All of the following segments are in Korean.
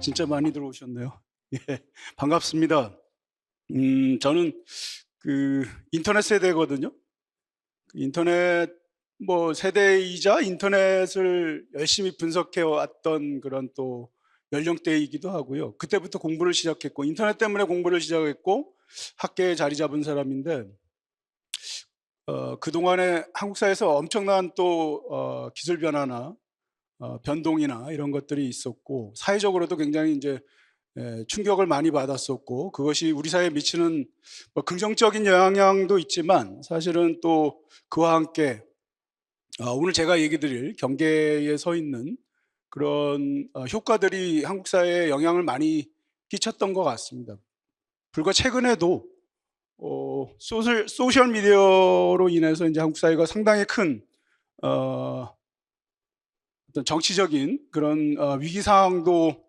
진짜 많이 들어오셨네요. 예, 반갑습니다. 저는 인터넷 세대거든요. 인터넷 세대이자 인터넷을 열심히 분석해 왔던 그런 또 연령대이기도 하고요. 그때부터 공부를 시작했고 인터넷 때문에 공부를 시작했고 학계에 자리 잡은 사람인데 그동안에 한국 사회에서 엄청난 또 기술 변화나 변동이나 이런 것들이 있었고 사회적으로도 굉장히 이제 충격을 많이 받았었고 그것이 우리 사회에 미치는 긍정적인 영향도 있지만 사실은 또 그와 함께 오늘 제가 얘기 드릴 경계에 서 있는 그런 효과들이 한국 사회에 영향을 많이 끼쳤던 것 같습니다. 불과 최근에도 소셜 미디어로 인해서 이제 한국 사회가 상당히 큰 어, 어떤 정치적인 그런 위기 상황도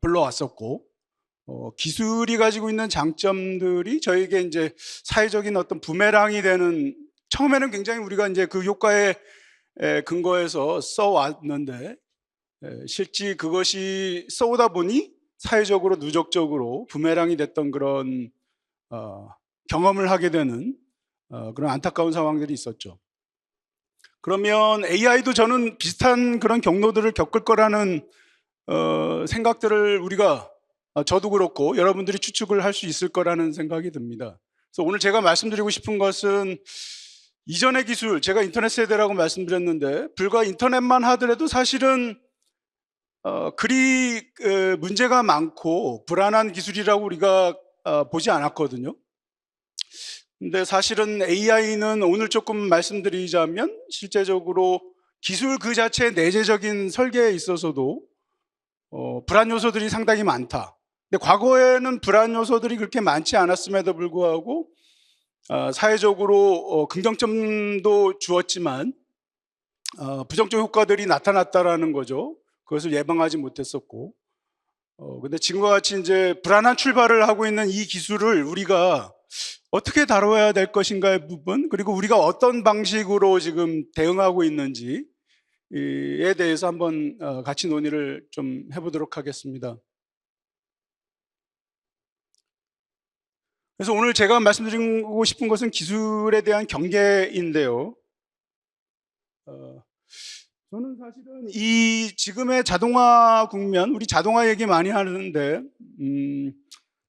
불러왔었고 기술이 가지고 있는 장점들이 저에게 이제 사회적인 어떤 부메랑이 되는 처음에는 굉장히 우리가 이제 그 효과에 근거해서 써왔는데 실제 그것이 써오다 보니 사회적으로 누적적으로 부메랑이 됐던 그런 경험을 하게 되는 그런 안타까운 상황들이 있었죠. 그러면 AI도 저는 비슷한 그런 경로들을 겪을 거라는 생각들을 우리가 저도 그렇고 여러분들이 추측을 할 수 있을 거라는 생각이 듭니다. 그래서 오늘 제가 말씀드리고 싶은 것은 이전의 기술, 제가 인터넷 세대라고 말씀드렸는데 불과 인터넷만 하더라도 사실은 그리 문제가 많고 불안한 기술이라고 우리가 보지 않았거든요. 근데 사실은 AI는 오늘 조금 말씀드리자면 실제적으로 기술 그 자체의 내재적인 설계에 있어서도 불안 요소들이 상당히 많다. 근데 과거에는 불안 요소들이 그렇게 많지 않았음에도 불구하고 사회적으로 긍정점도 주었지만 부정적 효과들이 나타났다라는 거죠. 그것을 예방하지 못했었고 근데 지금과 같이 이제 불안한 출발을 하고 있는 이 기술을 우리가 어떻게 다뤄야 될 것인가의 부분, 그리고 우리가 어떤 방식으로 지금 대응하고 있는지에 대해서 한번 같이 논의를 좀 해보도록 하겠습니다. 그래서 오늘 제가 말씀드리고 싶은 것은 기술에 대한 경계인데요. 저는 사실은 이 지금의 자동화 국면, 우리 자동화 얘기 많이 하는데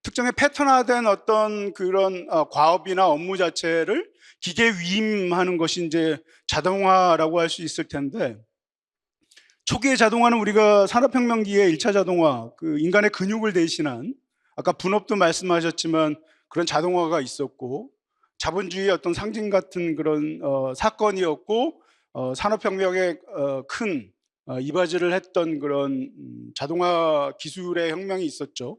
특정의 패턴화된 어떤 그런 과업이나 업무 자체를 기계 위임하는 것이 이제 자동화라고 할 수 있을 텐데 초기의 자동화는 우리가 산업혁명기의 1차 자동화, 그 인간의 근육을 대신한 아까 분업도 말씀하셨지만 그런 자동화가 있었고 자본주의의 어떤 상징 같은 그런 사건이었고 산업혁명에 큰 이바지를 했던 그런 자동화 기술의 혁명이 있었죠.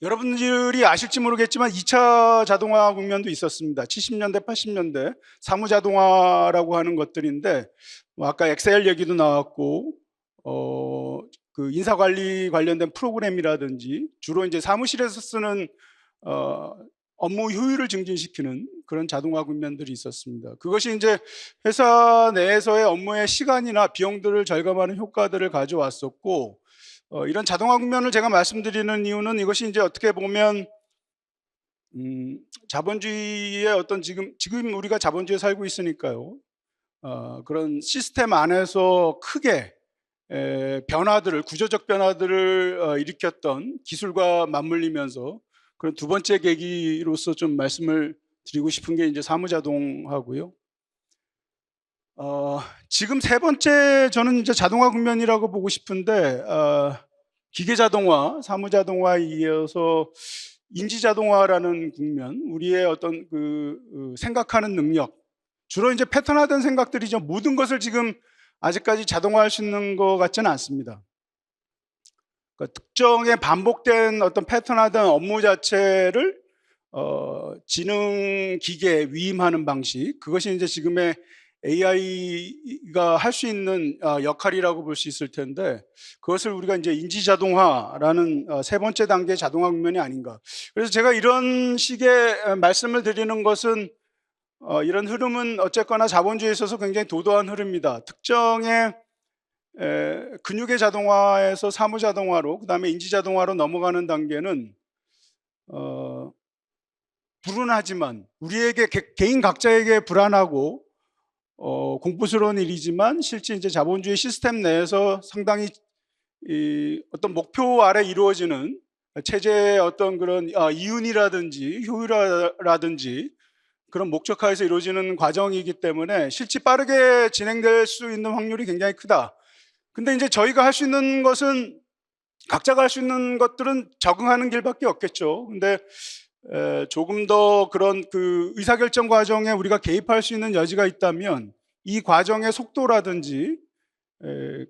여러분들이 아실지 모르겠지만 2차 자동화 국면도 있었습니다. 70년대, 80년대 사무자동화라고 하는 것들인데 아까 엑셀 얘기도 나왔고 그 인사관리 관련된 프로그램이라든지 주로 이제 사무실에서 쓰는 업무 효율을 증진시키는 그런 자동화 국면들이 있었습니다. 그것이 이제 회사 내에서의 업무의 시간이나 비용들을 절감하는 효과들을 가져왔었고 이런 자동화 국면을 제가 말씀드리는 이유는 이것이 이제 어떻게 보면 자본주의의 어떤 지금 우리가 자본주의에 살고 있으니까요. 그런 시스템 안에서 크게 변화들을 구조적 변화들을 일으켰던 기술과 맞물리면서 그런 두 번째 계기로서 좀 말씀을 드리고 싶은 게 이제 사무자동하고요. 지금 세 번째 저는 이제 자동화 국면이라고 보고 싶은데 기계자동화, 사무자동화에 이어서 인지자동화라는 국면, 우리의 어떤 생각하는 능력, 주로 이제 패턴화된 생각들이죠. 모든 것을 지금 아직까지 자동화할 수 있는 것 같지는 않습니다. 그러니까 특정의 반복된 어떤 패턴화된 업무 자체를 지능 기계에 위임하는 방식, 그것이 이제 지금의 AI가 할 수 있는 역할이라고 볼 수 있을 텐데 그것을 우리가 이제 인지자동화라는 세 번째 단계의 자동화 국면이 아닌가. 그래서 제가 이런 식의 말씀을 드리는 것은 이런 흐름은 어쨌거나 자본주의에 있어서 굉장히 도도한 흐름이다. 특정의 근육의 자동화에서 사무 자동화로 그다음에 인지 자동화로 넘어가는 단계는 불운하지만 우리에게 개인 각자에게 불안하고 공포스러운 일이지만 실제 이제 자본주의 시스템 내에서 상당히 어떤 목표 아래 이루어지는 체제의 어떤 그런 이윤이라든지 효율화라든지 그런 목적하에서 이루어지는 과정이기 때문에 실제 빠르게 진행될 수 있는 확률이 굉장히 크다. 근데 이제 저희가 할 수 있는 것은 각자가 할 수 있는 것들은 적응하는 길밖에 없겠죠. 근데 조금 더 그런 그 의사결정 과정에 우리가 개입할 수 있는 여지가 있다면 이 과정의 속도라든지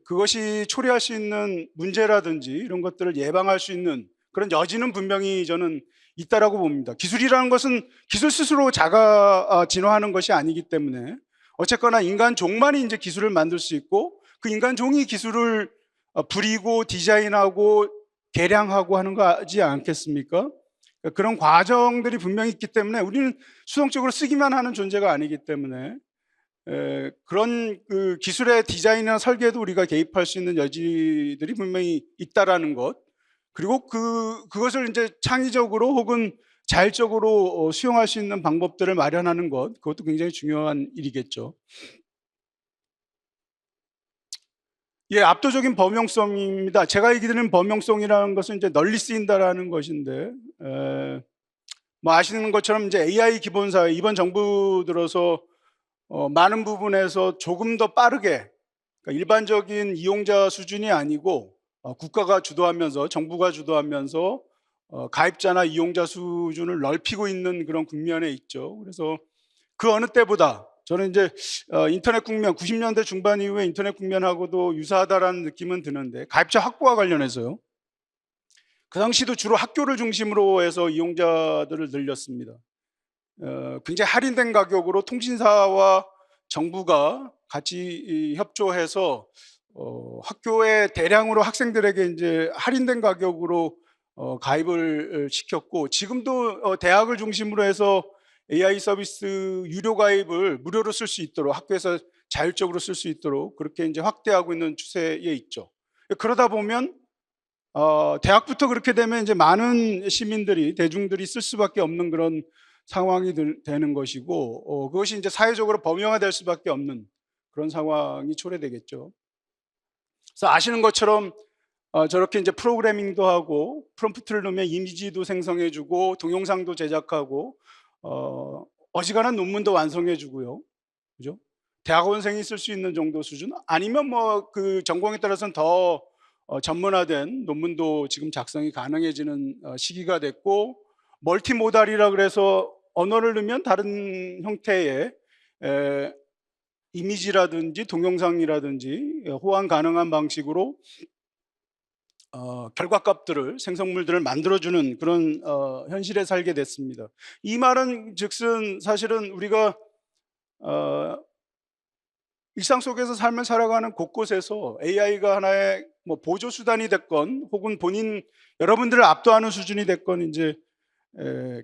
그것이 초래할 수 있는 문제라든지 이런 것들을 예방할 수 있는 그런 여지는 분명히 저는 있다라고 봅니다. 기술이라는 것은 기술 스스로 자가 진화하는 것이 아니기 때문에 어쨌거나 인간 종만이 이제 기술을 만들 수 있고 그 인간 종이 기술을 부리고 디자인하고 개량하고 하는 거지 않겠습니까? 그런 과정들이 분명히 있기 때문에 우리는 수동적으로 쓰기만 하는 존재가 아니기 때문에 그런 그 기술의 디자인이나 설계에도 우리가 개입할 수 있는 여지들이 분명히 있다라는 것, 그리고 그것을 이제 창의적으로 혹은 자율적으로 수용할 수 있는 방법들을 마련하는 것, 그것도 굉장히 중요한 일이겠죠. 예, 압도적인 범용성입니다. 제가 얘기 드리는 범용성이라는 것은 이제 널리 쓰인다라는 것인데, 뭐 아시는 것처럼 이제 AI 기본사회 이번 정부 들어서 많은 부분에서 조금 더 빠르게, 그러니까 일반적인 이용자 수준이 아니고 국가가 주도하면서 정부가 주도하면서 가입자나 이용자 수준을 넓히고 있는 그런 국면에 있죠. 그래서 그 어느 때보다 저는 이제 인터넷 국면 90년대 중반 이후에 인터넷 국면하고도 유사하다라는 느낌은 드는데, 가입자 확보와 관련해서요. 그 당시도 주로 학교를 중심으로 해서 이용자들을 늘렸습니다. 굉장히 할인된 가격으로 통신사와 정부가 같이 협조해서 학교에 대량으로 학생들에게 이제 할인된 가격으로 가입을 시켰고, 지금도 대학을 중심으로 해서 AI 서비스 유료 가입을 무료로 쓸 수 있도록 학교에서 자율적으로 쓸 수 있도록 그렇게 이제 확대하고 있는 추세에 있죠. 그러다 보면 대학부터 그렇게 되면 이제 많은 시민들이 대중들이 쓸 수밖에 없는 그런 상황이 되는 것이고, 그것이 이제 사회적으로 범용화될 수밖에 없는 그런 상황이 초래되겠죠. 그래서 아시는 것처럼 저렇게 이제 프로그래밍도 하고 프롬프트를 넣으면 이미지도 생성해주고 동영상도 제작하고 어지간한 논문도 완성해주고요. 그죠? 대학원생이 쓸 수 있는 정도 수준, 아니면 뭐 그 전공에 따라서는 더 전문화된 논문도 지금 작성이 가능해지는 시기가 됐고, 멀티모달이라 그래서 언어를 넣으면 다른 형태의 이미지라든지 동영상이라든지 호환 가능한 방식으로 결과값들을 생성물들을 만들어주는 그런 현실에 살게 됐습니다. 이 말은 즉슨 사실은 우리가 일상 속에서 삶을 살아가는 곳곳에서 AI가 하나의 뭐 보조 수단이 됐건 혹은 본인 여러분들을 압도하는 수준이 됐건 이제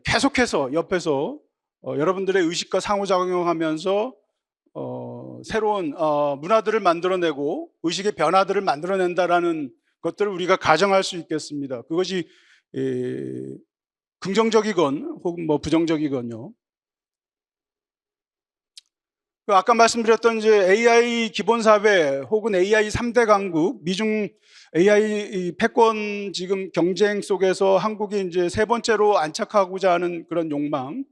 계속해서 옆에서 여러분들의 의식과 상호작용하면서 새로운 문화들을 만들어내고 의식의 변화들을 만들어낸다라는 것들을 우리가 가정할 수 있겠습니다. 그것이 긍정적이건 혹은 뭐 부정적이건요. 아까 말씀드렸던 이제 AI 기본 사회 혹은 AI 3대 강국, 미중 AI 패권 지금 경쟁 속에서 한국이 이제 세 번째로 안착하고자 하는 그런 욕망,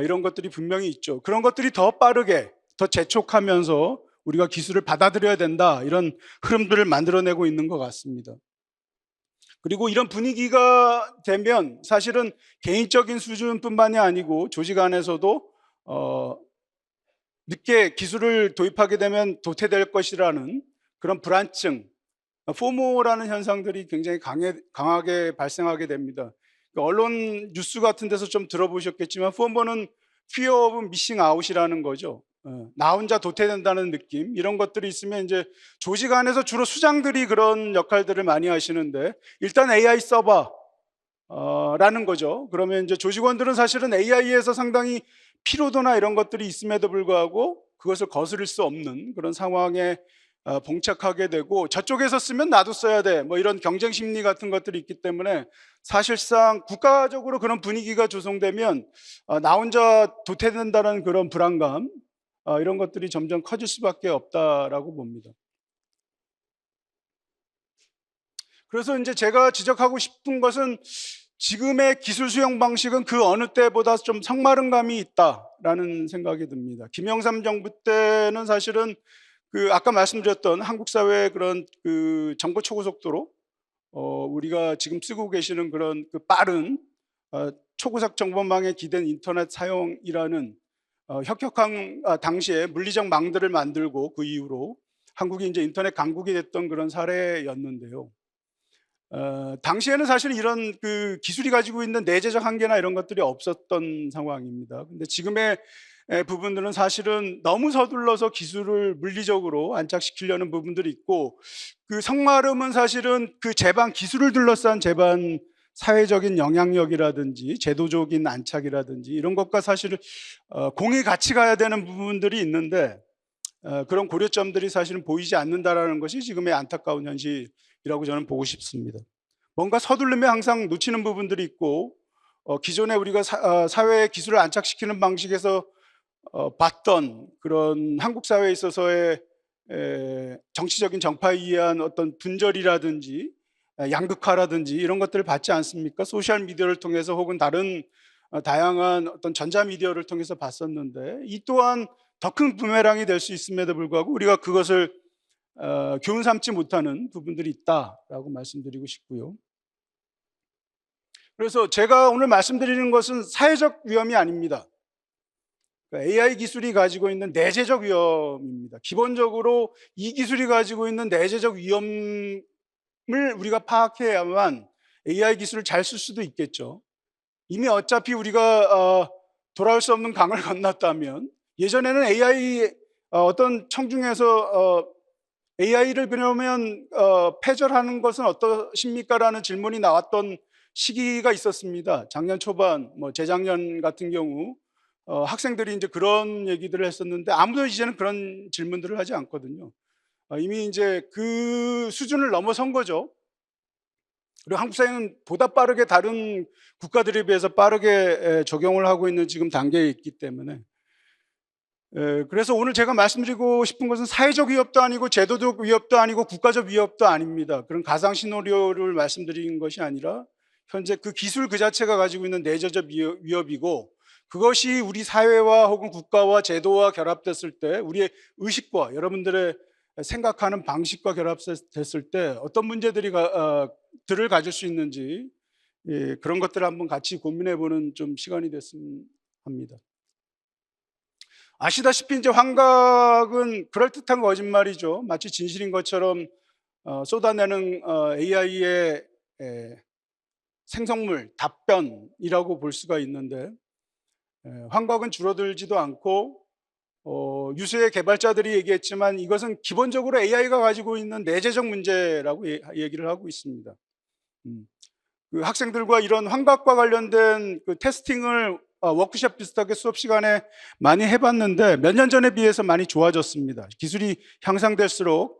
이런 것들이 분명히 있죠. 그런 것들이 더 빠르게, 더 재촉하면서 우리가 기술을 받아들여야 된다, 이런 흐름들을 만들어내고 있는 것 같습니다. 그리고 이런 분위기가 되면 사실은 개인적인 수준뿐만이 아니고 조직 안에서도 늦게 기술을 도입하게 되면 도태될 것이라는 그런 불안증, 포모라는 현상들이 굉장히 강하게 발생하게 됩니다. 언론 뉴스 같은 데서 좀 들어보셨겠지만 포모는 fear of missing out이라는 거죠. 나 혼자 도태된다는 느낌, 이런 것들이 있으면 이제 조직 안에서 주로 수장들이 그런 역할들을 많이 하시는데, 일단 AI 써봐 라는 거죠. 그러면 이제 조직원들은 사실은 AI에서 상당히 피로도나 이런 것들이 있음에도 불구하고 그것을 거스를 수 없는 그런 상황에 봉착하게 되고, 저쪽에서 쓰면 나도 써야 돼, 뭐 이런 경쟁 심리 같은 것들이 있기 때문에 사실상 국가적으로 그런 분위기가 조성되면 나 혼자 도태된다는 그런 불안감, 이런 것들이 점점 커질 수밖에 없다라고 봅니다. 그래서 이제 제가 지적하고 싶은 것은, 지금의 기술 수용 방식은 그 어느 때보다 좀 성마른 감이 있다라는 생각이 듭니다. 김영삼 정부 때는 사실은 그 아까 말씀드렸던 한국 사회의 그런 그 정보 초고속도로, 우리가 지금 쓰고 계시는 그런 그 빠른 초고속 정보망에 기댄 인터넷 사용이라는 혁혁한 당시에 물리적 망들을 만들고, 그 이후로 한국이 이제 인터넷 강국이 됐던 그런 사례였는데요. 당시에는 사실 이런 그 기술이 가지고 있는 내재적 한계나 이런 것들이 없었던 상황입니다. 근데 지금의 부분들은 사실은 너무 서둘러서 기술을 물리적으로 안착시키려는 부분들이 있고, 그 성마름은 사실은 그 제반, 기술을 둘러싼 제반 사회적인 영향력이라든지 제도적인 안착이라든지 이런 것과 사실 공이 같이 가야 되는 부분들이 있는데, 그런 고려점들이 사실은 보이지 않는다라는 것이 지금의 안타까운 현실이라고 저는 보고 싶습니다. 뭔가 서두르면 항상 놓치는 부분들이 있고, 기존에 우리가 사회의 기술을 안착시키는 방식에서 봤던 그런 한국 사회에 있어서의 정치적인 정파에 의한 어떤 분절이라든지 양극화라든지 이런 것들을 받지 않습니까? 소셜 미디어를 통해서 혹은 다른 다양한 어떤 전자 미디어를 통해서 봤었는데, 이 또한 더 큰 부메랑이 될 수 있음에도 불구하고 우리가 그것을 교훈 삼지 못하는 부분들이 있다라고 말씀드리고 싶고요. 그래서 제가 오늘 말씀드리는 것은 사회적 위험이 아닙니다. AI 기술이 가지고 있는 내재적 위험입니다. 기본적으로 이 기술이 가지고 있는 내재적 위험을 우리가 파악해야만 AI 기술을 잘 쓸 수도 있겠죠. 이미 어차피 우리가 돌아올 수 없는 강을 건넜다면, 예전에는 AI 어떤 청중에서 AI를 그러면 패절하는 것은 어떠십니까라는 질문이 나왔던 시기가 있었습니다. 작년 초반, 뭐 재작년 같은 경우 학생들이 이제 그런 얘기들을 했었는데, 아무도 이제는 그런 질문들을 하지 않거든요. 이미 이제 그 수준을 넘어선 거죠. 그리고 한국 사회는 보다 빠르게 다른 국가들에 비해서 빠르게 적용을 하고 있는 지금 단계에 있기 때문에, 그래서 오늘 제가 말씀드리고 싶은 것은 사회적 위협도 아니고 제도적 위협도 아니고 국가적 위협도 아닙니다. 그런 가상 시나리오를 말씀드리는 것이 아니라, 현재 그 기술 그 자체가 가지고 있는 내재적 위협이고, 그것이 우리 사회와 혹은 국가와 제도와 결합됐을 때, 우리의 의식과 여러분들의 생각하는 방식과 결합됐을 때 어떤 문제들이 들을 가질 수 있는지, 그런 것들을 한번 같이 고민해보는 좀 시간이 됐으면 합니다. 아시다시피 이제 환각은 그럴듯한 거짓말이죠. 마치 진실인 것처럼 쏟아내는 AI의 생성물, 답변이라고 볼 수가 있는데, 환각은 줄어들지도 않고, 유수의 개발자들이 얘기했지만 이것은 기본적으로 AI가 가지고 있는 내재적 문제라고 얘기를 하고 있습니다. 그 학생들과 이런 환각과 관련된 그 테스팅을 워크숍 비슷하게 수업 시간에 많이 해봤는데, 몇 년 전에 비해서 많이 좋아졌습니다. 기술이 향상될수록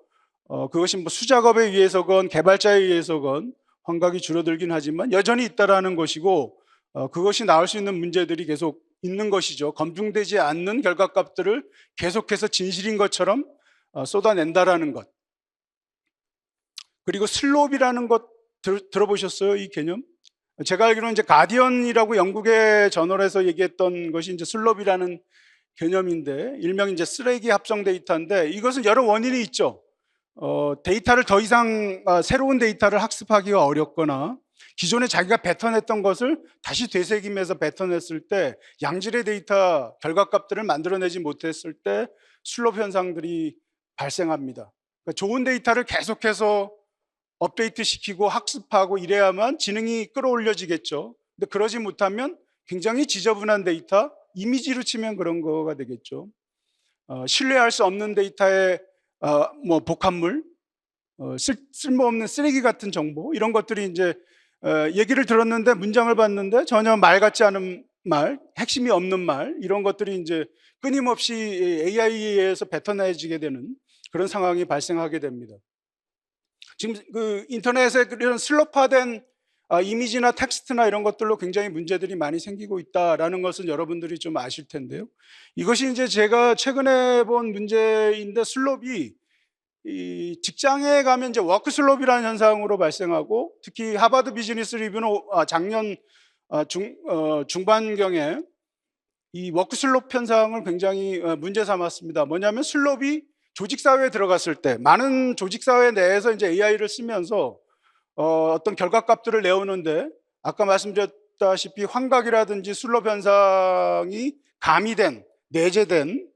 그것이 뭐 수작업에 의해서건 개발자에 의해서건 환각이 줄어들긴 하지만 여전히 있다라는 것이고, 그것이 나올 수 있는 문제들이 계속 있는 것이죠. 검증되지 않는 결과값들을 계속해서 진실인 것처럼 쏟아낸다라는 것. 그리고 슬롭이라는 것 들어보셨어요? 이 개념? 제가 알기로는 이제 가디언이라고 영국의 저널에서 얘기했던 것이 이제 슬롭이라는 개념인데, 일명 이제 쓰레기 합성 데이터인데, 이것은 여러 원인이 있죠. 데이터를 더 이상 새로운 데이터를 학습하기가 어렵거나, 기존에 자기가 뱉어냈던 것을 다시 되새김해서 뱉어냈을 때 양질의 데이터 결과값들을 만들어내지 못했을 때 슬롭 현상들이 발생합니다. 그러니까 좋은 데이터를 계속해서 업데이트 시키고 학습하고 이래야만 지능이 끌어올려지겠죠. 근데 그러지 못하면 굉장히 지저분한 데이터, 이미지로 치면 그런 거가 되겠죠. 신뢰할 수 없는 데이터의 뭐 복합물, 쓸모없는 쓰레기 같은 정보, 이런 것들이 이제 얘기를 들었는데, 문장을 봤는데 전혀 말 같지 않은 말, 핵심이 없는 말, 이런 것들이 이제 끊임없이 AI에 의해서 뱉어내지게 되는 그런 상황이 발생하게 됩니다. 지금 그 인터넷에 그런 슬로파된 이미지나 텍스트나 이런 것들로 굉장히 문제들이 많이 생기고 있다라는 것은 여러분들이 좀 아실 텐데요. 이것이 이제 제가 최근에 본 문제인데, 슬롭이 이 직장에 가면 이제 워크 슬롭이라는 현상으로 발생하고, 특히 하버드 비즈니스 리뷰는 작년 중반경에 이 워크 슬롭 현상을 굉장히 문제 삼았습니다. 뭐냐면, 슬롭이 조직 사회에 들어갔을 때, 많은 조직 사회 내에서 이제 AI를 쓰면서 어떤 결과값들을 내오는데, 아까 말씀드렸다시피 환각이라든지 슬롭 현상이 가미된, 내재된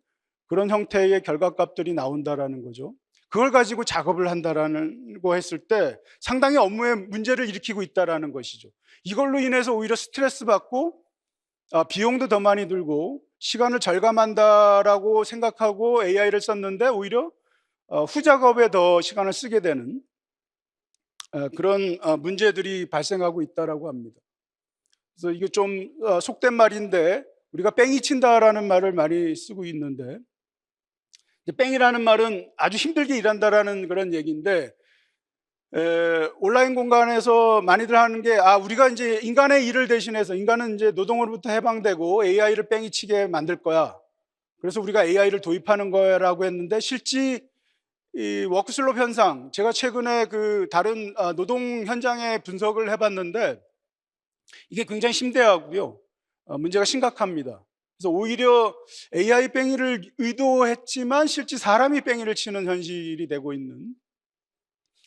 그런 형태의 결과값들이 나온다라는 거죠. 그걸 가지고 작업을 한다라는 거 했을 때 상당히 업무에 문제를 일으키고 있다라는 것이죠. 이걸로 인해서 오히려 스트레스 받고 비용도 더 많이 들고 시간을 절감한다라고 생각하고 AI를 썼는데, 오히려 후작업에 더 시간을 쓰게 되는 그런 문제들이 발생하고 있다라고 합니다. 그래서 이게 좀 속된 말인데, 우리가 뺑이 친다라는 말을 많이 쓰고 있는데, 뺑이라는 말은 아주 힘들게 일한다라는 그런 얘기인데, 온라인 공간에서 많이들 하는 게, 우리가 이제 인간의 일을 대신해서, 인간은 이제 노동으로부터 해방되고 AI를 뺑이 치게 만들 거야, 그래서 우리가 AI를 도입하는 거라고 했는데, 실제 이 워크슬롭 현상, 제가 최근에 그 다른 노동 현장에 분석을 해봤는데, 이게 굉장히 심대하고요, 문제가 심각합니다. 그래서 오히려 AI 뺑이를 의도했지만 실제 사람이 뺑이를 치는 현실이 되고 있는,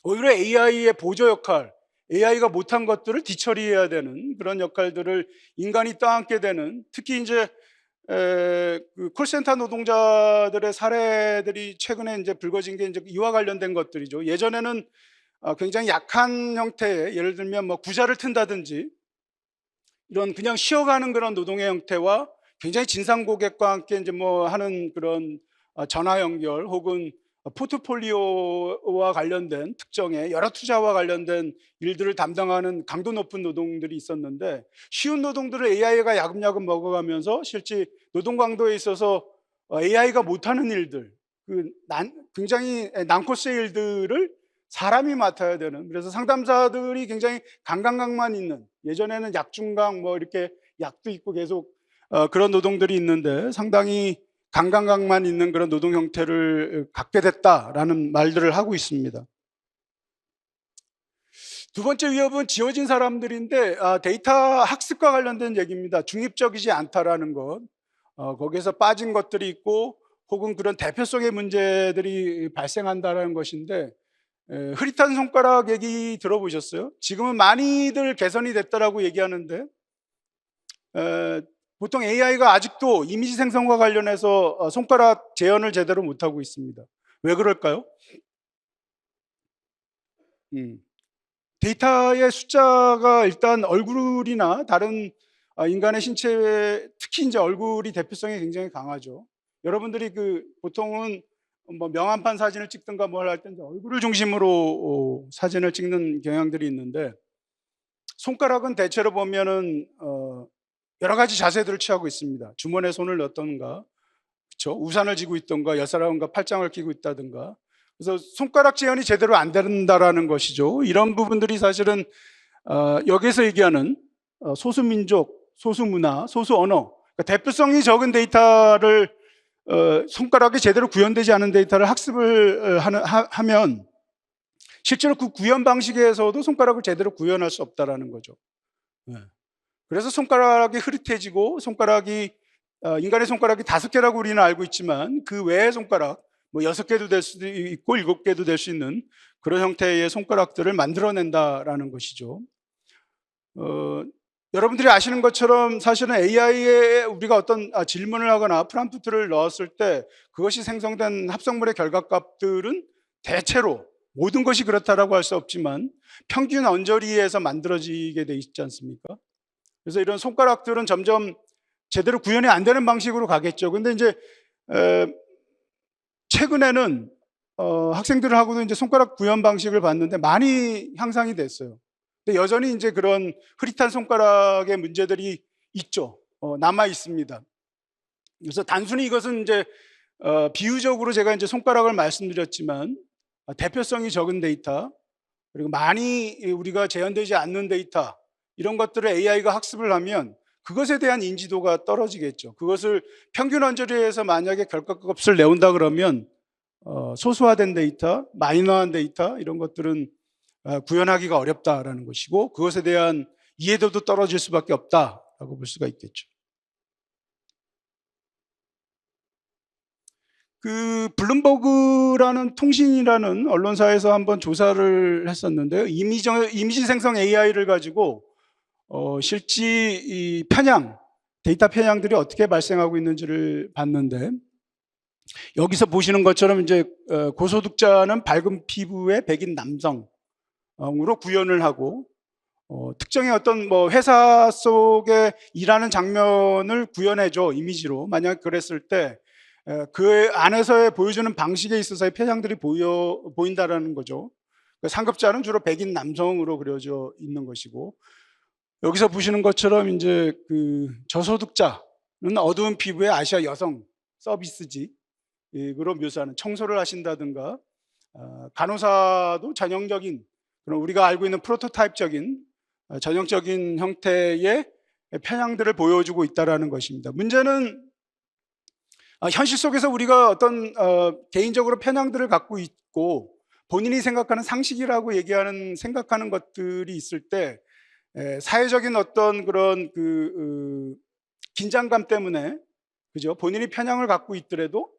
오히려 AI의 보조 역할, AI가 못한 것들을 뒤처리해야 되는 그런 역할들을 인간이 떠안게 되는, 특히 이제 그 콜센터 노동자들의 사례들이 최근에 이제 불거진 게 이제 이와 관련된 것들이죠. 예전에는 굉장히 약한 형태의, 예를 들면 뭐 구자를 튼다든지 이런 그냥 쉬어가는 그런 노동의 형태와, 굉장히 진상 고객과 함께 이제 뭐 하는 그런 전화 연결, 혹은 포트폴리오와 관련된 특정의 여러 투자와 관련된 일들을 담당하는 강도 높은 노동들이 있었는데, 쉬운 노동들을 AI가 야금야금 먹어가면서 실제 노동 강도에 있어서 AI가 못하는 일들, 굉장히 난코스의 일들을 사람이 맡아야 되는, 그래서 상담사들이 굉장히 강강강만 있는, 예전에는 약중강 뭐 이렇게 약도 있고 계속 그런 노동들이 있는데, 상당히 강강강만 있는 그런 노동 형태를 갖게 됐다라는 말들을 하고 있습니다. 두 번째 위협은 지어진 사람들인데, 데이터 학습과 관련된 얘기입니다. 중립적이지 않다라는 것, 거기에서 빠진 것들이 있고, 혹은 그런 대표성의 문제들이 발생한다는 것인데, 흐릿한 손가락 얘기 들어보셨어요? 지금은 많이들 개선이 됐다라고 얘기하는데, 보통 AI가 아직도 이미지 생성과 관련해서 손가락 재현을 제대로 못하고 있습니다. 왜 그럴까요? 데이터의 숫자가 일단 얼굴이나 다른 인간의 신체, 특히 이제 얼굴이 대표성이 굉장히 강하죠. 여러분들이 보통은 뭐 명함판 사진을 찍든가 뭘 할 때 얼굴을 중심으로 사진을 찍는 경향들이 있는데, 손가락은 대체로 보면은 여러 가지 자세들을 취하고 있습니다. 주머니에 손을 넣던가, 그렇죠? 우산을 쥐고 있던가, 옆사람과 팔짱을 끼고 있다든가. 그래서 손가락 재현이 제대로 안 된다라는 것이죠. 이런 부분들이 사실은 여기서 얘기하는 소수민족, 소수문화, 소수언어, 그러니까 대표성이 적은 데이터를, 손가락이 제대로 구현되지 않은 데이터를 학습을 하면 실제로 그 구현 방식에서도 손가락을 제대로 구현할 수 없다라는 거죠. 그래서 손가락이 흐릿해지고, 인간의 손가락이 5개라고 우리는 알고 있지만, 그 외의 손가락, 뭐 6개도 될 수도 있고 7개도 될 수 있는 그런 형태의 손가락들을 만들어낸다라는 것이죠. 여러분들이 아시는 것처럼 사실은 AI에 우리가 어떤 질문을 하거나 프롬프트를 넣었을 때 그것이 생성된 합성물의 결과값들은 대체로, 모든 것이 그렇다라고 할 수 없지만 평균 언저리에서 만들어지게 돼 있지 않습니까? 그래서 이런 손가락들은 점점 제대로 구현이 안 되는 방식으로 가겠죠. 근데 이제 최근에는 학생들하고도 이제 손가락 구현 방식을 봤는데 많이 향상이 됐어요. 근데 여전히 이제 그런 흐릿한 손가락의 문제들이 있죠. 남아 있습니다. 그래서 단순히 이것은 이제 비유적으로 제가 이제 손가락을 말씀드렸지만 대표성이 적은 데이터, 그리고 많이 우리가 재현되지 않는 데이터, 이런 것들을 AI가 학습을 하면 그것에 대한 인지도가 떨어지겠죠. 그것을 평균 언저리에서 만약에 결과값을 내온다 그러면 소수화된 데이터, 마이너한 데이터, 이런 것들은 구현하기가 어렵다라는 것이고, 그것에 대한 이해도도 떨어질 수밖에 없다라고 볼 수가 있겠죠. 그 블룸버그라는 통신이라는 언론사에서 한번 조사를 했었는데요. 이미지 생성 AI를 가지고 실제 이 편향, 데이터 편향들이 어떻게 발생하고 있는지를 봤는데, 여기서 보시는 것처럼 이제 고소득자는 밝은 피부의 백인 남성으로 구현을 하고, 특정의 어떤 뭐 회사 속에 일하는 장면을 구현해줘, 이미지로. 만약 그랬을 때 그 안에서의 보여주는 방식에 있어서의 편향들이 보인다라는 거죠. 상급자는 주로 백인 남성으로 그려져 있는 것이고, 여기서 보시는 것처럼 이제 그 저소득자는 어두운 피부의 아시아 여성 서비스직으로 묘사하는, 청소를 하신다든가 간호사도 전형적인, 그런 우리가 알고 있는 프로토타입적인 전형적인 형태의 편향들을 보여주고 있다는 것입니다. 문제는 현실 속에서 우리가 어떤 개인적으로 편향들을 갖고 있고, 본인이 생각하는 상식이라고 생각하는 것들이 있을 때 사회적인 어떤 그런 긴장감 때문에, 그죠? 본인이 편향을 갖고 있더라도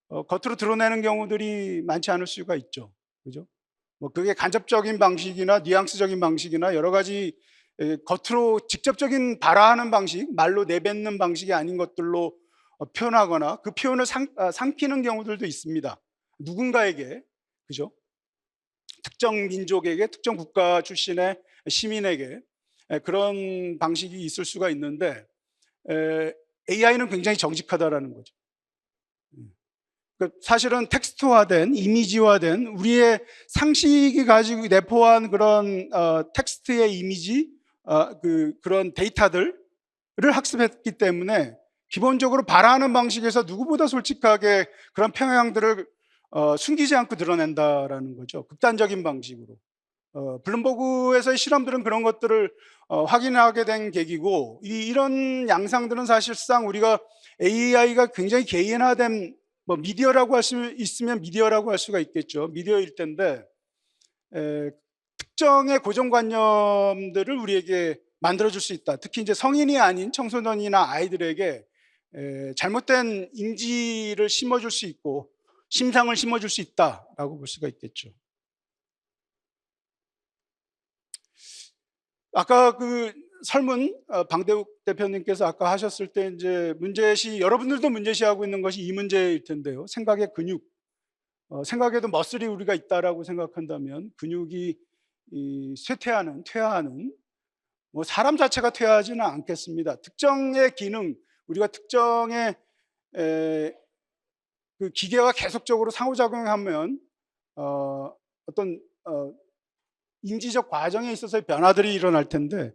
겉으로 드러내는 경우들이 많지 않을 수가 있죠. 그죠? 뭐 그게 간접적인 방식이나 뉘앙스적인 방식이나 여러 가지 겉으로 직접적인 발화하는 방식, 말로 내뱉는 방식이 아닌 것들로 표현하거나 그 표현을 상피는 경우들도 있습니다. 누군가에게, 그죠? 특정 민족에게, 특정 국가 출신의 시민에게 그런 방식이 있을 수가 있는데, AI는 굉장히 정직하다라는 거죠. 사실은 텍스트화된, 이미지화된 우리의 상식이 가지고 내포한 그런 텍스트의 이미지, 그런 데이터들을 학습했기 때문에 기본적으로 발화하는 방식에서 누구보다 솔직하게 그런 평양들을 숨기지 않고 드러낸다라는 거죠. 극단적인 방식으로. 블룸버그에서의 실험들은 그런 것들을 확인하게 된 계기고, 이런 양상들은 사실상 우리가 AI가 굉장히 개인화된, 뭐 미디어라고 할 수 있으면 미디어라고 할 수가 있겠죠. 미디어일 텐데 특정의 고정관념들을 우리에게 만들어줄 수 있다. 특히 이제 성인이 아닌 청소년이나 아이들에게 잘못된 인지를 심어줄 수 있고 심상을 심어줄 수 있다라고 볼 수가 있겠죠. 아까 그 설문 방대욱 대표님께서 아까 하셨을 때 이제 문제시, 여러분들도 문제시하고 있는 것이 이 문제일 텐데요. 생각의 근육, 생각에도 머슬이 우리가 있다라고 생각한다면 근육이 퇴화하는, 뭐 사람 자체가 퇴화하지는 않겠습니다. 특정의 기능, 우리가 특정의 그 기계와 계속적으로 상호작용하면 어떤 인지적 과정에 있어서의 변화들이 일어날 텐데,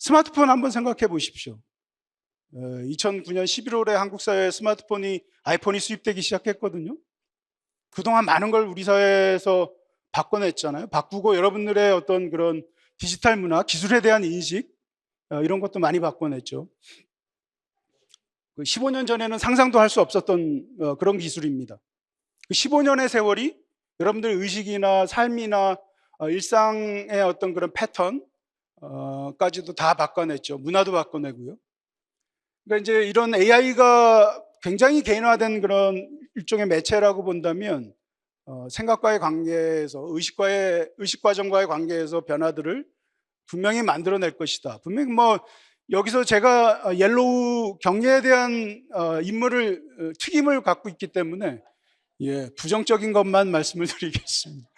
스마트폰 한번 생각해 보십시오. 2009년 11월에 한국 사회에 아이폰이 수입되기 시작했거든요. 그동안 많은 걸 우리 사회에서 바꿔냈잖아요. 바꾸고 여러분들의 어떤 그런 디지털 문화, 기술에 대한 인식, 이런 것도 많이 바꿔냈죠. 15년 전에는 상상도 할 수 없었던 그런 기술입니다. 15년의 세월이 여러분들의 의식이나 삶이나 일상의 어떤 그런 패턴까지도 다 바꿔냈죠. 문화도 바꿔내고요. 그러니까 이제 이런 AI가 굉장히 개인화된 그런 일종의 매체라고 본다면 생각과의 관계에서, 의식 과정과의 관계에서 변화들을 분명히 만들어낼 것이다. 분명히 뭐 여기서 제가 옐로우 경례에 대한 특임을 갖고 있기 때문에 부정적인 것만 말씀을 드리겠습니다.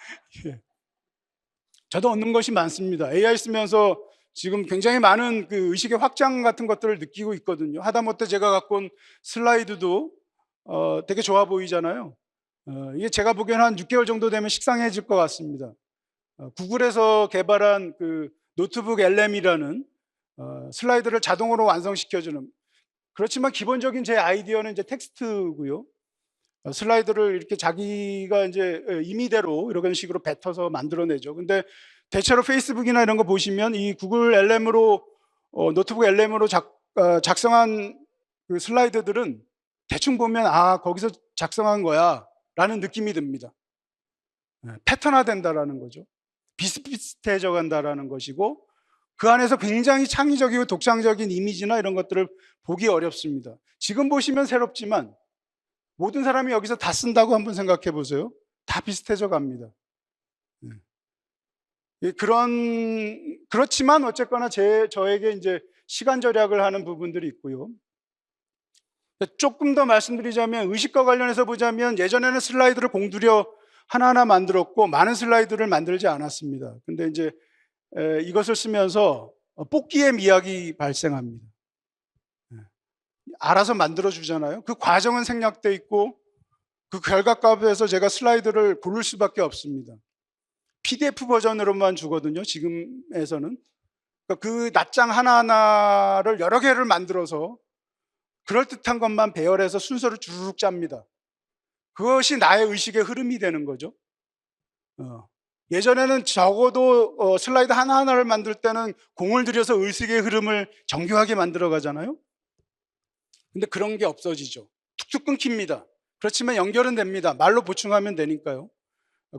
저도 얻는 것이 많습니다. AI 쓰면서 지금 굉장히 많은 그 의식의 확장 같은 것들을 느끼고 있거든요. 하다못해 제가 갖고 온 슬라이드도 되게 좋아 보이잖아요. 이게 제가 보기에는 한 6개월 정도 되면 식상해질 것 같습니다. 구글에서 개발한 그 노트북 LM이라는 슬라이드를 자동으로 완성시켜주는, 그렇지만 기본적인 제 아이디어는 이제 텍스트고요. 슬라이드를 이렇게 자기가 이제 임의대로 이런 식으로 뱉어서 만들어내죠. 근데 대체로 페이스북이나 이런 거 보시면 이 구글 LM으로 노트북 LM으로 작성한 그 슬라이드들은 대충 보면 거기서 작성한 거야 라는 느낌이 듭니다. 패턴화된다라는 거죠. 비슷비슷해져 간다라는 것이고, 그 안에서 굉장히 창의적이고 독창적인 이미지나 이런 것들을 보기 어렵습니다. 지금 보시면 새롭지만 모든 사람이 여기서 다 쓴다고 한번 생각해 보세요. 다 비슷해져 갑니다. 그렇지만 어쨌거나 저에게 이제 시간 절약을 하는 부분들이 있고요. 조금 더 말씀드리자면, 의식과 관련해서 보자면 예전에는 슬라이드를 공들여 하나하나 만들었고 많은 슬라이드를 만들지 않았습니다. 근데 이제 이것을 쓰면서 뽑기의 미학이 발생합니다. 알아서 만들어 주잖아요. 그 과정은 생략돼 있고 그 결과값에서 제가 슬라이드를 고를 수밖에 없습니다. PDF 버전으로만 주거든요, 지금에서는. 그 낱장 하나하나를 여러 개를 만들어서 그럴듯한 것만 배열해서 순서를 주르륵 짭니다. 그것이 나의 의식의 흐름이 되는 거죠. 예전에는 적어도 슬라이드 하나하나를 만들 때는 공을 들여서 의식의 흐름을 정교하게 만들어 가잖아요. 근데 그런 게 없어지죠. 툭툭 끊깁니다. 그렇지만 연결은 됩니다. 말로 보충하면 되니까요.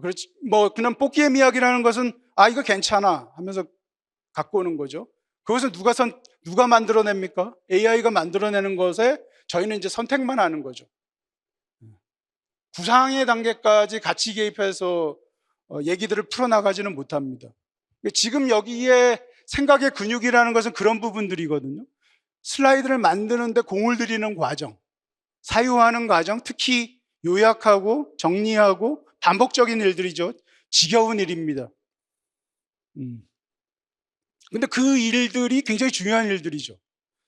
그렇지, 그냥 뽑기의 미학이라는 것은 이거 괜찮아 하면서 갖고 오는 거죠. 그것은 누가 만들어냅니까? AI가 만들어내는 것에 저희는 이제 선택만 하는 거죠. 구상의 단계까지 같이 개입해서 얘기들을 풀어나가지는 못합니다. 지금 여기에 생각의 근육이라는 것은 그런 부분들이거든요. 슬라이드를 만드는데 공을 들이는 과정, 사유하는 과정, 특히 요약하고 정리하고 반복적인 일들이죠. 지겨운 일입니다. 근데 그 일들이 굉장히 중요한 일들이죠.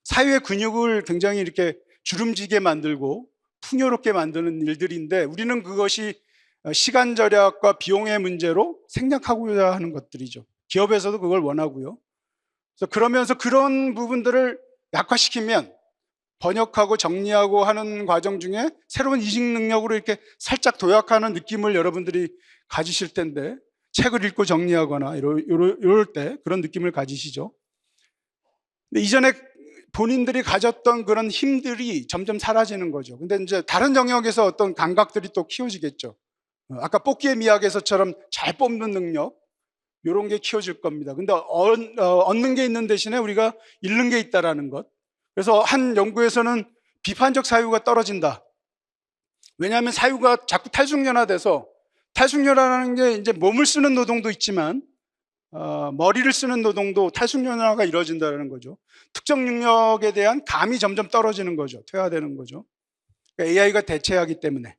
사유의 근육을 굉장히 이렇게 주름지게 만들고 풍요롭게 만드는 일들인데, 우리는 그것이 시간 절약과 비용의 문제로 생략하고자 하는 것들이죠. 기업에서도 그걸 원하고요. 그래서 그러면서 그런 부분들을 약화시키면 번역하고 정리하고 하는 과정 중에 새로운 이식 능력으로 이렇게 살짝 도약하는 느낌을 여러분들이 가지실 텐데, 책을 읽고 정리하거나 이럴 때 그런 느낌을 가지시죠. 근데 이전에 본인들이 가졌던 그런 힘들이 점점 사라지는 거죠. 근데 이제 다른 영역에서 어떤 감각들이 또 키워지겠죠. 아까 뽑기의 미학에서처럼 잘 뽑는 능력, 이런 게 키워질 겁니다. 근데 얻는 게 있는 대신에 우리가 잃는 게 있다라는 것. 그래서 한 연구에서는 비판적 사유가 떨어진다. 왜냐하면 사유가 자꾸 탈숙연화돼서, 탈숙연화라는 게 이제 몸을 쓰는 노동도 있지만 머리를 쓰는 노동도 탈숙연화가 이루어진다는 거죠. 특정 능력에 대한 감이 점점 떨어지는 거죠. 퇴화되는 거죠. 그러니까 AI가 대체하기 때문에.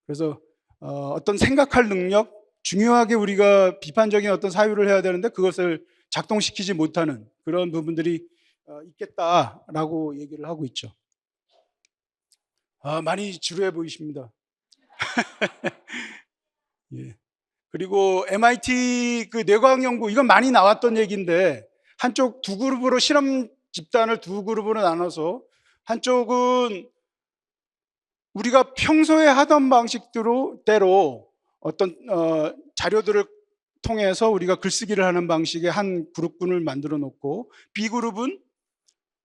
그래서 어떤 생각할 능력, 중요하게 우리가 비판적인 어떤 사유를 해야 되는데 그것을 작동시키지 못하는 그런 부분들이 있겠다라고 얘기를 하고 있죠. 많이 지루해 보이십니다. 예. 그리고 MIT 그 뇌과학 연구, 이건 많이 나왔던 얘기인데, 한쪽 두 그룹으로 실험 집단을 두 그룹으로 나눠서 한쪽은 우리가 평소에 하던 방식대로 어떤 자료들을 통해서 우리가 글쓰기를 하는 방식의 한 그룹군을 만들어 놓고, B그룹은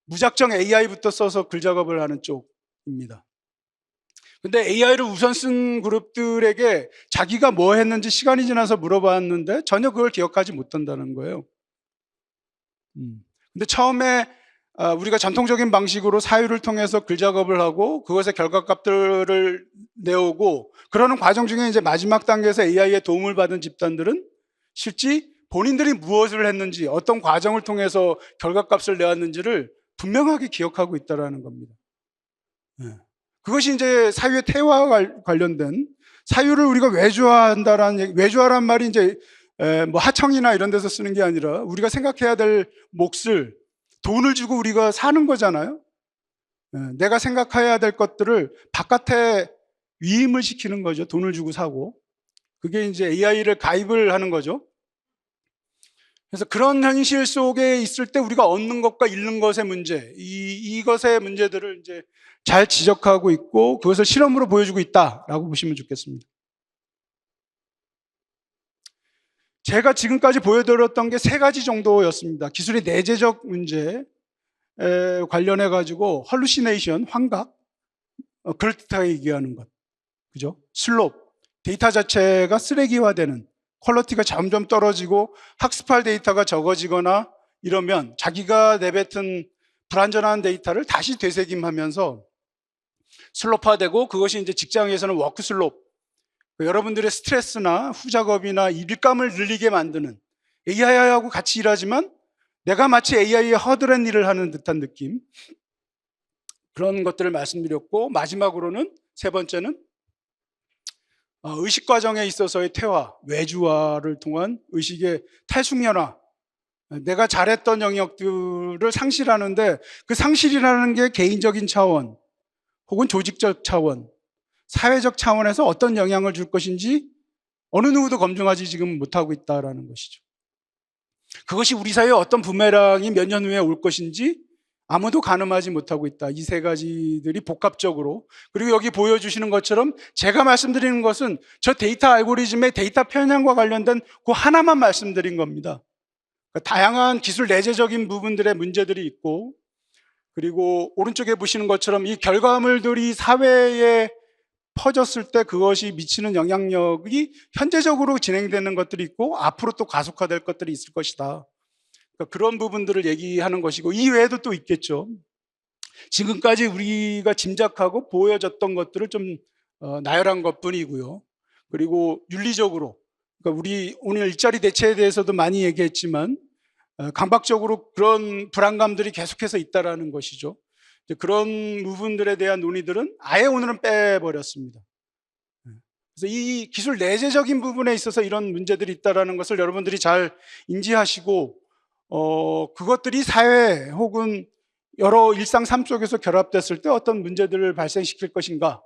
무작정 AI부터 써서 글 작업을 하는 쪽입니다. 근데 AI를 우선 쓴 그룹들에게 자기가 뭐 했는지 시간이 지나서 물어봤는데 전혀 그걸 기억하지 못한다는 거예요. 근데 처음에 우리가 전통적인 방식으로 사유를 통해서 글 작업을 하고 그것의 결과값들을 내오고 그러는 과정 중에 이제 마지막 단계에서 AI의 도움을 받은 집단들은 실제 본인들이 무엇을 했는지, 어떤 과정을 통해서 결과값을 내왔는지를 분명하게 기억하고 있다는 겁니다. 그것이 이제 사유의 퇴화와 관련된, 사유를 우리가 외주화란 말이 이제 하청이나 이런 데서 쓰는 게 아니라 우리가 생각해야 될 몫을, 돈을 주고 우리가 사는 거잖아요. 내가 생각해야 될 것들을 바깥에 위임을 시키는 거죠. 돈을 주고 사고. 그게 이제 AI를 가입을 하는 거죠. 그래서 그런 현실 속에 있을 때 우리가 얻는 것과 잃는 것의 문제, 이것의 문제들을 이제 잘 지적하고 있고 그것을 실험으로 보여주고 있다라고 보시면 좋겠습니다. 제가 지금까지 보여드렸던 게 세 가지 정도였습니다. 기술의 내재적 문제 관련해 가지고 헐루시네이션, 환각, 그럴듯하게 얘기하는 것, 그죠? 슬롭, 데이터 자체가 쓰레기화되는, 퀄리티가 점점 떨어지고 학습할 데이터가 적어지거나 이러면 자기가 내뱉은 불완전한 데이터를 다시 되새김하면서 슬롭화되고, 그것이 이제 직장에서는 워크 슬롭, 여러분들의 스트레스나 후작업이나 일감을 늘리게 만드는, AI하고 같이 일하지만 내가 마치 AI의 허드렛 일을 하는 듯한 느낌, 그런 것들을 말씀드렸고, 마지막으로는 세 번째는 의식 과정에 있어서의 퇴화, 외주화를 통한 의식의 탈숙연화, 내가 잘했던 영역들을 상실하는데 그 상실이라는 게 개인적인 차원 혹은 조직적 차원, 사회적 차원에서 어떤 영향을 줄 것인지 어느 누구도 검증하지 지금 못하고 있다는 것이죠. 그것이 우리 사회에 어떤 부메랑이 몇 년 후에 올 것인지 아무도 가늠하지 못하고 있다. 이 세 가지들이 복합적으로, 그리고 여기 보여주시는 것처럼 제가 말씀드리는 것은 저 데이터 알고리즘의 데이터 편향과 관련된 그 하나만 말씀드린 겁니다. 그러니까 다양한 기술 내재적인 부분들의 문제들이 있고, 그리고 오른쪽에 보시는 것처럼 이 결과물들이 사회에 퍼졌을 때 그것이 미치는 영향력이 현재적으로 진행되는 것들이 있고 앞으로 또 가속화될 것들이 있을 것이다. 그러니까 그런 부분들을 얘기하는 것이고, 이 외에도 또 있겠죠. 지금까지 우리가 짐작하고 보여졌던 것들을 좀 나열한 것뿐이고요. 그리고 윤리적으로, 그러니까 우리 오늘 일자리 대체에 대해서도 많이 얘기했지만 강박적으로 그런 불안감들이 계속해서 있다라는 것이죠. 그런 부분들에 대한 논의들은 아예 오늘은 빼버렸습니다. 그래서 이 기술 내재적인 부분에 있어서 이런 문제들이 있다라는 것을 여러분들이 잘 인지하시고, 그것들이 사회 혹은 여러 일상 삶 속에서 결합됐을 때 어떤 문제들을 발생시킬 것인가에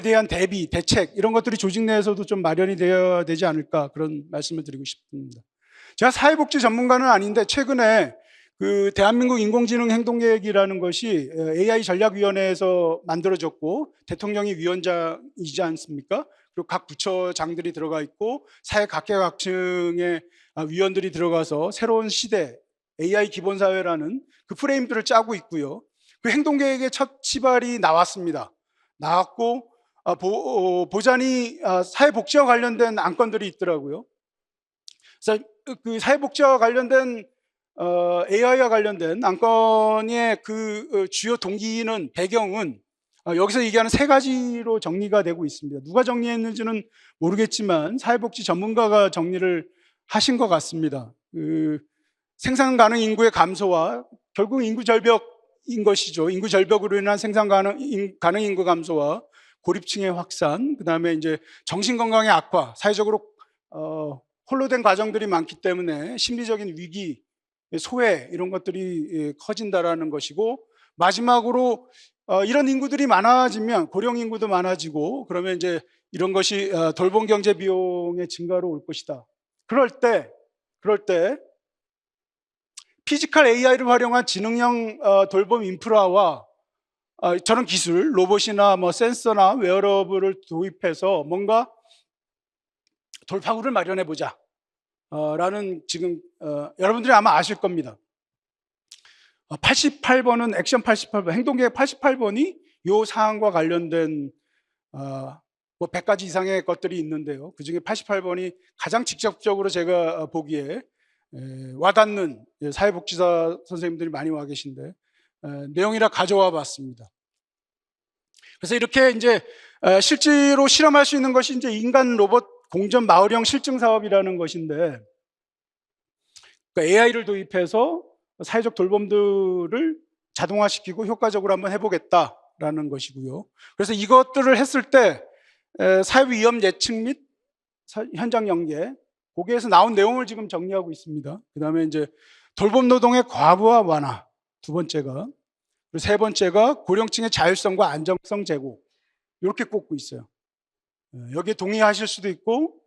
대한 대비, 대책, 이런 것들이 조직 내에서도 좀 마련이 되어야 되지 않을까, 그런 말씀을 드리고 싶습니다. 제가 사회복지 전문가는 아닌데 최근에 그 대한민국 인공지능 행동계획이라는 것이 AI 전략위원회에서 만들어졌고 대통령이 위원장이지 않습니까? 그리고 각 부처장들이 들어가 있고 사회 각계각층의 위원들이 들어가서 새로운 시대 AI 기본사회라는 그 프레임들을 짜고 있고요. 그 행동계획의 첫 시발이 나왔습니다. 나왔고 보자니 사회복지와 관련된 안건들이 있더라고요. 그래서 그 사회복지와 관련된 AI와 관련된 안건의 그 주요 동기는, 배경은 여기서 얘기하는 세 가지로 정리가 되고 있습니다. 누가 정리했는지는 모르겠지만 사회복지 전문가가 정리를 하신 것 같습니다. 그 생산 가능 인구의 감소와, 결국 인구 절벽인 것이죠. 인구 절벽으로 인한 생산 가능 인구 감소와 고립층의 확산, 그 다음에 이제 정신 건강의 악화, 사회적으로 홀로 된 가정들이 많기 때문에 심리적인 위기, 소외, 이런 것들이 커진다라는 것이고, 마지막으로 이런 인구들이 많아지면 고령 인구도 많아지고 그러면 이제 이런 것이 돌봄 경제 비용의 증가로 올 것이다. 그럴 때 피지컬 AI를 활용한 지능형 돌봄 인프라와 저런 기술, 로봇이나 뭐 센서나 웨어러블을 도입해서 뭔가 돌파구를 마련해 보자 라는, 지금 여러분들이 아마 아실 겁니다. 88번은 액션 88번, 행동계획 88번이 이 사항과 관련된 뭐 100가지 이상의 것들이 있는데요. 그중에 88번이 가장 직접적으로 제가 보기에 와닿는, 사회복지사 선생님들이 많이 와 계신데 내용이라 가져와 봤습니다. 그래서 이렇게 이제 실제로 실험할 수 있는 것이 이제 인간 로봇 공전 마을형 실증 사업이라는 것인데, 그러니까 AI를 도입해서 사회적 돌봄들을 자동화시키고 효과적으로 한번 해보겠다라는 것이고요. 그래서 이것들을 했을 때 사회 위험 예측 및 현장 연계, 거기에서 나온 내용을 지금 정리하고 있습니다. 그 다음에 이제 돌봄 노동의 과부하 완화, 두 번째가, 그리고 세 번째가 고령층의 자율성과 안정성 제고, 이렇게 꼽고 있어요. 여기에 동의하실 수도 있고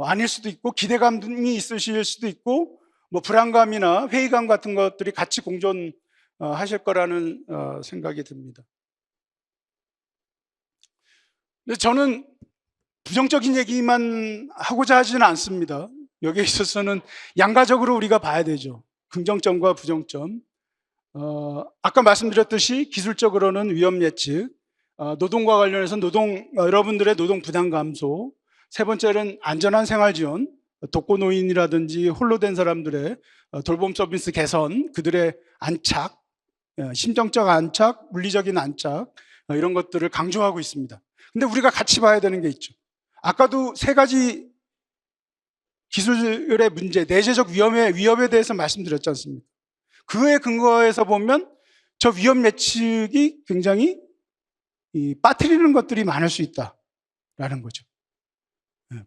아닐 수도 있고 기대감이 있으실 수도 있고 뭐 불안감이나 회의감 같은 것들이 같이 공존하는 하실 거라는 생각이 듭니다. 근데 저는 부정적인 얘기만 하고자 하지는 않습니다. 여기에 있어서는 양가적으로 우리가 봐야 되죠. 긍정점과 부정점. 아까 말씀드렸듯이 기술적으로는 위험 예측, 노동과 관련해서 여러분들의 노동 부담 감소, 세 번째는 안전한 생활 지원, 독거노인이라든지 홀로 된 사람들의 돌봄 서비스 개선, 그들의 안착, 심정적 안착, 물리적인 안착, 이런 것들을 강조하고 있습니다. 근데 우리가 같이 봐야 되는 게 있죠. 아까도 세 가지 기술의 문제, 내재적 위협에 대해서 말씀드렸지 않습니까? 그에 근거해서 보면 저 위험 예측이 굉장히 빠뜨리는 것들이 많을 수 있다라는 거죠.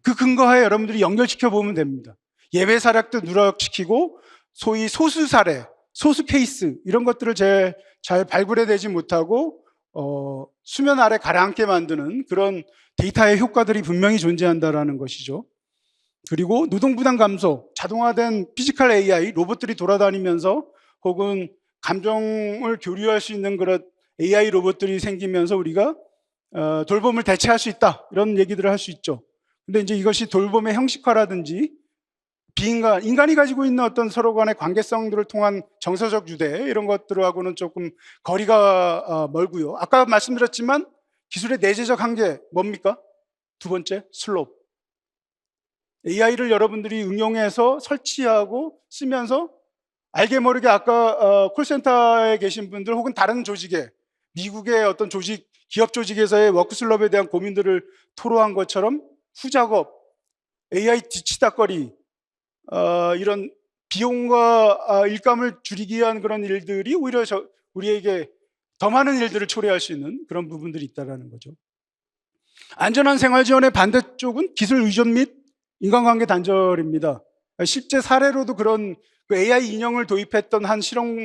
그 근거하에 여러분들이 연결시켜 보면 됩니다. 예외 사례도 누락시키고 소위 소수 사례, 소수 케이스 이런 것들을 잘 발굴해내지 못하고 수면 아래 가라앉게 만드는 그런 데이터의 효과들이 분명히 존재한다라는 것이죠. 그리고 노동부담 감소, 자동화된 피지컬 AI, 로봇들이 돌아다니면서 혹은 감정을 교류할 수 있는 그런 AI 로봇들이 생기면서 우리가 돌봄을 대체할 수 있다 이런 얘기들을 할 수 있죠. 근데 이제 이것이 돌봄의 형식화라든지 인간이 가지고 있는 어떤 서로 간의 관계성들을 통한 정서적 유대 이런 것들하고는 조금 거리가 멀고요. 아까 말씀드렸지만 기술의 내재적 한계 뭡니까? 두 번째, 슬롭. AI를 여러분들이 응용해서 설치하고 쓰면서 알게 모르게 아까 콜센터에 계신 분들 혹은 다른 조직에 미국의 어떤 조직, 기업 조직에서의 워크슬럽에 대한 고민들을 토로한 것처럼 후작업, AI 뒤치다거리 이런 비용과 일감을 줄이기 위한 그런 일들이 오히려 우리에게 더 많은 일들을 초래할 수 있는 그런 부분들이 있다는 거죠. 안전한 생활 지원의 반대쪽은 기술 의존 및 인간관계 단절입니다. 실제 사례로도 그런 AI 인형을 도입했던 한 실험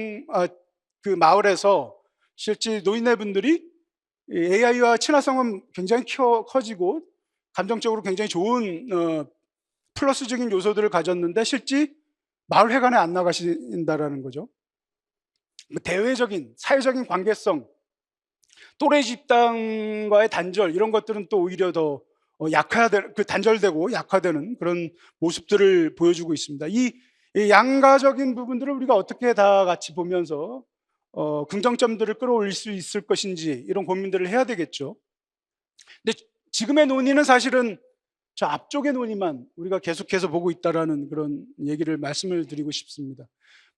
그 마을에서 실제 노인네분들이 AI와 친화성은 굉장히 커지고 감정적으로 굉장히 좋은 플러스적인 요소들을 가졌는데 실제 마을 회관에 안 나가신다라는 거죠. 대외적인 사회적인 관계성, 또래 집단과의 단절 이런 것들은 또 오히려 더 단절되고 약화되는 그런 모습들을 보여주고 있습니다. 이 양가적인 부분들을 우리가 어떻게 다 같이 보면서 긍정점들을 끌어올릴 수 있을 것인지 이런 고민들을 해야 되겠죠. 근데 지금의 논의는 사실은 저 앞쪽의 논의만 우리가 계속해서 보고 있다라는 그런 얘기를 말씀을 드리고 싶습니다.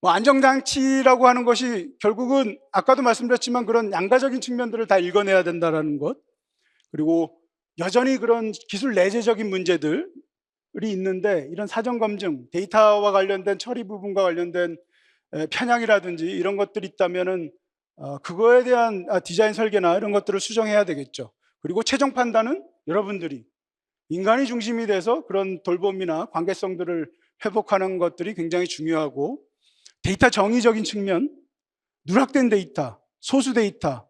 안정장치라고 하는 것이 결국은 아까도 말씀드렸지만 그런 양가적인 측면들을 다 읽어내야 된다라는 것, 그리고 여전히 그런 기술 내재적인 문제들이 있는데 이런 사전검증, 데이터와 관련된 처리 부분과 관련된 편향이라든지 이런 것들이 있다면은 그거에 대한 디자인 설계나 이런 것들을 수정해야 되겠죠. 그리고 최종 판단은 여러분들이 인간이 중심이 돼서 그런 돌봄이나 관계성들을 회복하는 것들이 굉장히 중요하고, 데이터 정의적인 측면, 누락된 데이터, 소수 데이터,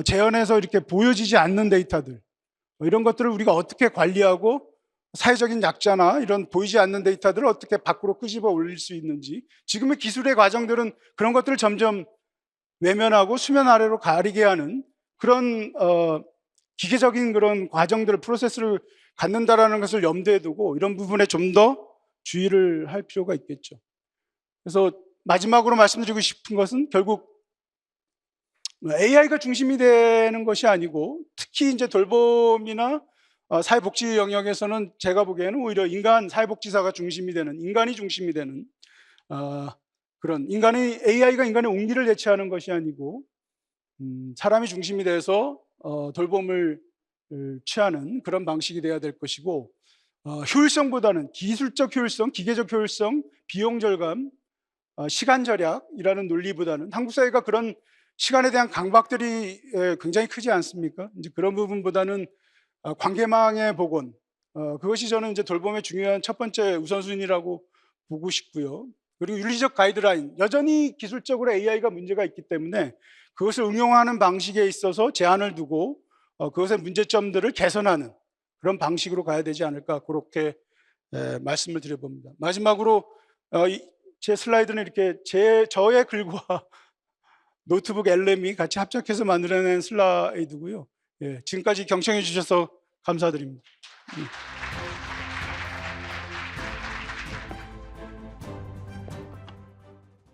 재현해서 이렇게 보여지지 않는 데이터들, 이런 것들을 우리가 어떻게 관리하고 사회적인 약자나 이런 보이지 않는 데이터들을 어떻게 밖으로 끄집어 올릴 수 있는지, 지금의 기술의 과정들은 그런 것들을 점점 외면하고 수면 아래로 가리게 하는 그런 기계적인 그런 과정들을, 프로세스를 갖는다라는 것을 염두에 두고 이런 부분에 좀 더 주의를 할 필요가 있겠죠. 그래서 마지막으로 말씀드리고 싶은 것은 결국 AI가 중심이 되는 것이 아니고, 특히 이제 돌봄이나 사회복지 영역에서는 제가 보기에는 오히려 사회복지사가 중심이 되는, 인간이 중심이 되는 그런 AI가 인간의 옹기를 대체하는 것이 아니고 사람이 중심이 돼서 돌봄을 취하는 그런 방식이 돼야 될 것이고, 효율성보다는 기술적 효율성, 기계적 효율성, 비용 절감, 시간 절약이라는 논리보다는, 한국 사회가 그런 시간에 대한 강박들이 굉장히 크지 않습니까? 이제 그런 부분보다는 관계망의 복원, 그것이 저는 이제 돌봄의 중요한 첫 번째 우선순위라고 보고 싶고요. 그리고 윤리적 가이드라인, 여전히 기술적으로 AI가 문제가 있기 때문에 그것을 응용하는 방식에 있어서 제한을 두고 그것의 문제점들을 개선하는 그런 방식으로 가야 되지 않을까, 그렇게 말씀을 드려봅니다. 마지막으로 제 슬라이드는 이렇게 저의 글과 노트북 LM이 같이 합작해서 만들어낸 슬라이드고요. 예, 지금까지 경청해 주셔서 감사드립니다.